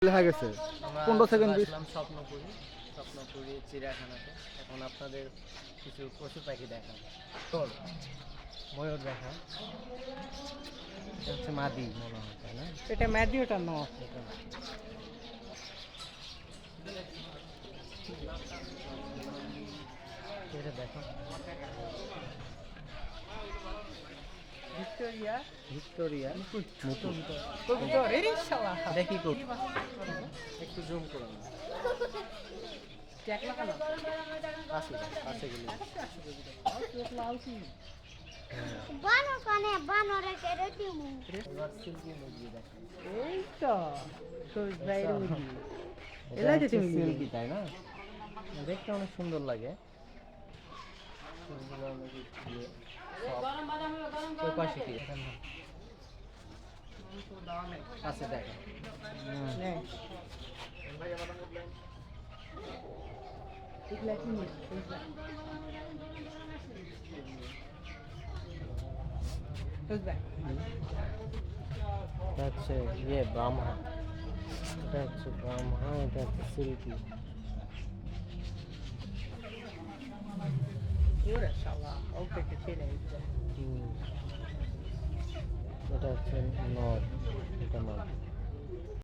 লেখা গেছে আমরা 15 সেকেন্ড চলে 20 আসলাম স্বপ্নপুরী চিড়িয়াখানাতে। এখন আপনাদের কিছু পশু পাখি দেখা, তোর ময়ূর দেখা। এটা হচ্ছে মাদি মনে হয়, তাই না? এটা ম্যাদি, ওটা ন। এটা না। এটা দেখো, ভিক্টোরিয়া ভিক্টোরিয়া মুকুট। কবুতর, এই শালা। এটা কি করব? একটু জুম করো না। ট্যাগ লাগানো। পাশে গেলে বানর কানে বানরে কেড়ে দিমু এবার সিল্কি মুরগি দেখো। এই তো সবুজ ভাইয়ের মুরগি। এটা এলাই তো হচ্ছে তুমি সিল্কি, তাই না? দেখতে অনেক সুন্দর লাগে। ফুলগুলো অনেক ইয়ে, soft। ওই পাশে কি? পাশে দেখো। নে। এগুলা কি নিস? সবুজ ভাই। এটা হচ্ছে ইয়ে ব্রাহ্মা, এটা হচ্ছে ব্রাহ্মা, এটা হচ্ছে সিল্কি। ওরে শালা, ওকে ছেড়ে দিচ্ছে। এটা হচ্ছে নর, এটা নর।